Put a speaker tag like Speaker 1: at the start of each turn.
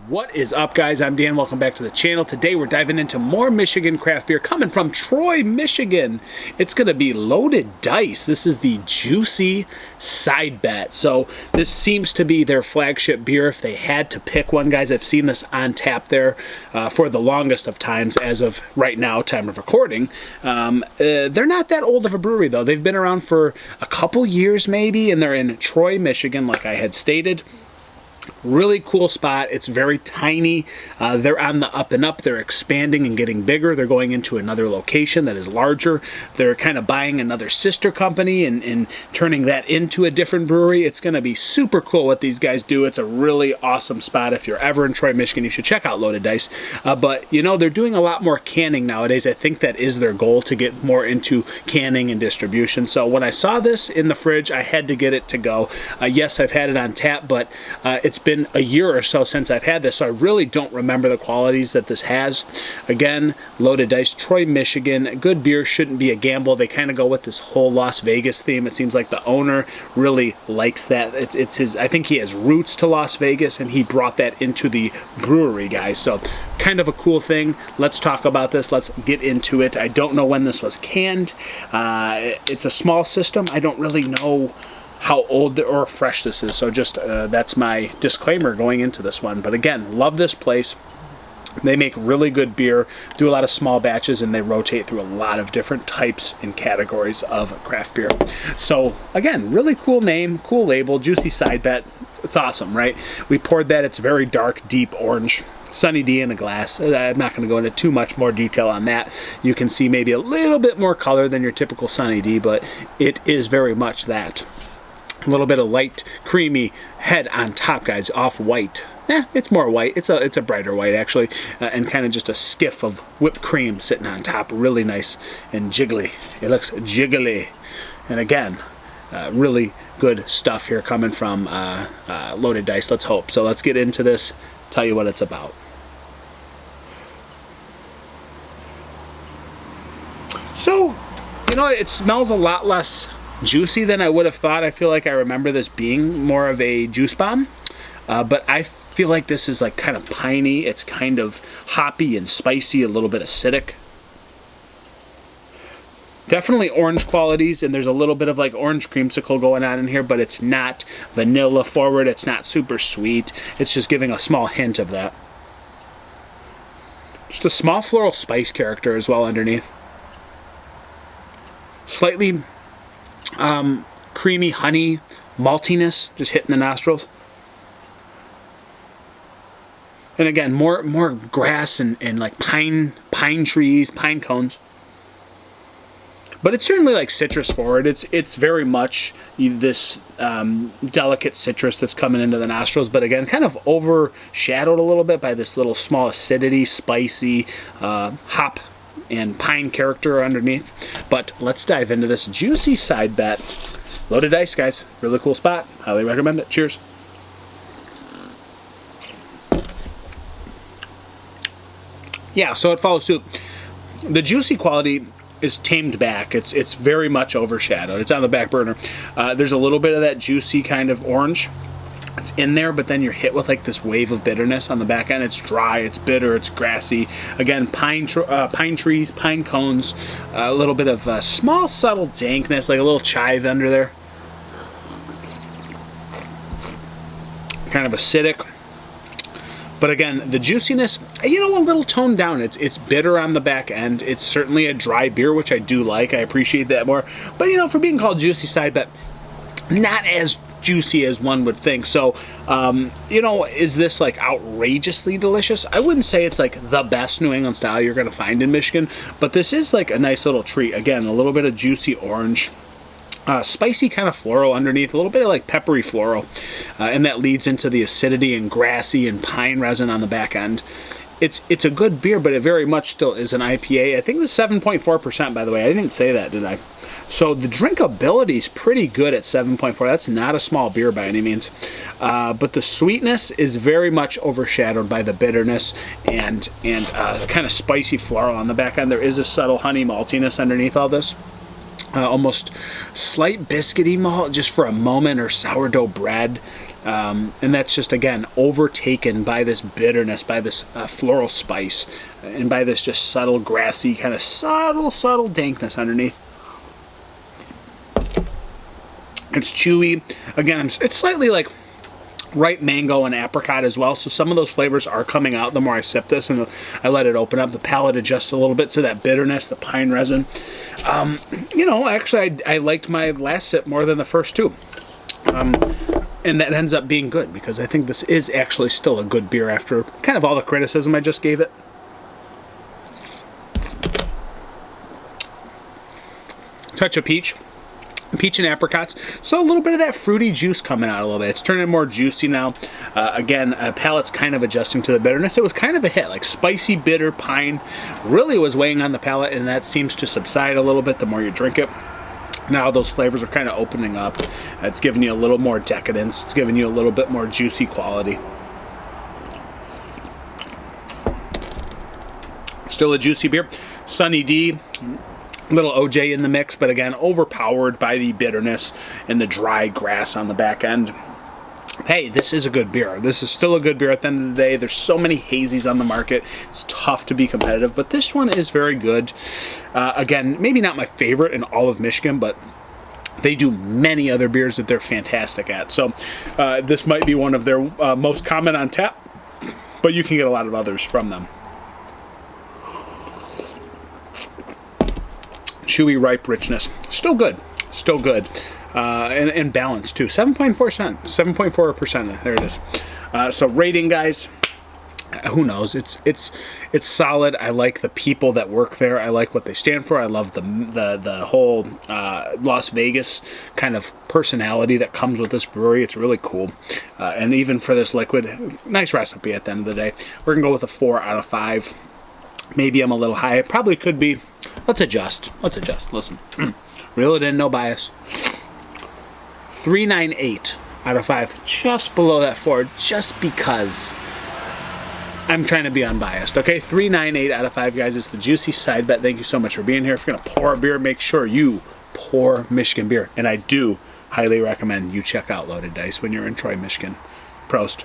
Speaker 1: What is up, guys? I'm Dan. Welcome back to the channel. Today we're diving into more Michigan craft beer coming from Troy, Michigan. It's going to be Loaded Dice. This is the Juicy Side Bet. So this seems to be their flagship beer if they had to pick one, guys. I've seen this on tap there for the longest of times as of right now, time of recording. They're not that old of a brewery, though. They've been around for a couple years maybe, and they're in Troy, Michigan, like I had stated. Really cool spot. It's very tiny. They're on the up and up. They're expanding and getting bigger. They're going into another location that is larger. They're kind of buying another sister company and turning that into a different brewery. It's going to be super cool what these guys do. It's a really awesome spot. If you're ever in Troy, Michigan, you should check out Loaded Dice. But, you know, they're doing a lot more canning nowadays. I think that is their goal, to get more into canning and distribution. So when I saw this in the fridge, I had to get it to go. Yes, I've had it on tap, but it's been a year or so since I've had this, so I really don't remember the qualities that this has. Again, Loaded Dice, Troy, Michigan. Good beer, shouldn't be a gamble. They kind of go with this whole Las Vegas theme. It seems like the owner really likes that. It's his, I think he has roots to Las Vegas, and he brought that into the brewery, guys. So kind of a cool thing. Let's talk about this. Let's get into it. I don't know when this was canned. It's a small system. I don't really know how old or fresh this is, so just that's my disclaimer going into this one. But again, love this place. They make really good beer, do a lot of small batches, and they rotate through a lot of different types and categories of craft beer. So again, really cool name, cool label, Juicy Side Bet. It's awesome, right? We poured that. It's very dark, deep orange. Sunny D in a glass. I'm not going to go into too much more detail on that. You can see maybe a little bit more color than your typical Sunny D, but it is very much that. A little bit of light, creamy head on top, guys, off white. It's more white. It's a brighter white, actually, and kind of just a skiff of whipped cream sitting on top. Really nice and jiggly. It looks jiggly. And again, really good stuff here coming from Loaded Dice. Let's hope. So let's get into this, tell you what it's about. So, you know, it smells a lot less juicy than I would have thought. I feel like I remember this being more of a juice bomb, but I feel like this is like kind of piney. It's kind of hoppy and spicy, a little bit acidic. Definitely orange qualities, and there's a little bit of like orange creamsicle going on in here, but it's not vanilla forward. It's not super sweet. It's just giving a small hint of that. Just a small floral spice character as well underneath. Slightly creamy honey maltiness just hitting the nostrils, and again more grass and like pine trees, pine cones, but it's certainly like citrus forward. It's very much this delicate citrus that's coming into the nostrils, but again kind of overshadowed a little bit by this little small acidity, spicy hop and pine character underneath. But let's dive into this Juicy Side Bet. Loaded Dice, guys. Really cool spot. Highly recommend it. Cheers. Yeah, so it follows suit. The juicy quality is tamed back. It's very much overshadowed. It's on the back burner. There's a little bit of that juicy kind of orange. It's in there, but then you're hit with like this wave of bitterness on the back end. It's dry, it's bitter, it's grassy. Again, pine trees, pine cones, a little bit of small subtle dankness, like a little chive under there. Kind of acidic. But again, the juiciness, you know, a little toned down. It's bitter on the back end. It's certainly a dry beer, which I do like. I appreciate that more. But, you know, for being called Juicy Side Bet, not as juicy as one would think. So, you know, is this like outrageously delicious? I wouldn't say it's like the best New England style you're going to find in Michigan, but this is like a nice little treat. Again, a little bit of juicy orange. Spicy kind of floral underneath, a little bit of like peppery floral, and that leads into the acidity and grassy and pine resin on the back end. It's a good beer, but it very much still is an IPA. I think it's 7.4%, by the way. I didn't say that, did I? So the drinkability is pretty good at 7.4. That's not a small beer by any means. But the sweetness is very much overshadowed by the bitterness and kind of spicy floral on the back end. There is a subtle honey maltiness underneath all this. almost slight biscuity malt just for a moment, or sourdough bread. And that's just, again, overtaken by this bitterness, by this floral spice, and by this just subtle, grassy, kind of subtle dankness underneath. It's chewy. Again, it's slightly like ripe mango and apricot as well, so some of those flavors are coming out the more I sip this and I let it open up. The palate adjusts a little bit to that bitterness, the pine resin. You know, actually, I liked my last sip more than the first two. And that ends up being good, because I think this is actually still a good beer after kind of all the criticism I just gave it. Touch of peach. Peach and apricots, so a little bit of that fruity juice coming out a little bit. It's turning more juicy now. Again, palate's kind of adjusting to the bitterness. It was kind of a hit, like spicy, bitter, pine really was weighing on the palate, and that seems to subside a little bit the more you drink it. Now those flavors are kind of opening up. It's giving you a little more decadence. It's giving you a little bit more juicy quality. Still a juicy beer. Sunny D. Little OJ in the mix, but again, overpowered by the bitterness and the dry grass on the back end. Hey, this is a good beer. This is still a good beer at the end of the day. There's so many hazies on the market. It's tough to be competitive, but this one is very good. Again, maybe not my favorite in all of Michigan, but they do many other beers that they're fantastic at. So this might be one of their most common on tap, but you can get a lot of others from them. Chewy, ripe richness. Still good. Still good. And balanced too. 7.4%. There it is. So rating, guys. Who knows? It's solid. I like the people that work there. I like what they stand for. I love the whole Las Vegas kind of personality that comes with this brewery. It's really cool. And even for this liquid, nice recipe at the end of the day. We're gonna go with a 4 out of 5. Maybe I'm a little high. It probably could be. Let's adjust. Listen. Reel it in, no bias. 3.98 out of 5. Just below that 4, just because I'm trying to be unbiased. Okay, 3.98 out of 5, guys. It's the Juicy Side Bet. Thank you so much for being here. If you're going to pour a beer, make sure you pour Michigan beer. And I do highly recommend you check out Loaded Dice when you're in Troy, Michigan. Prost.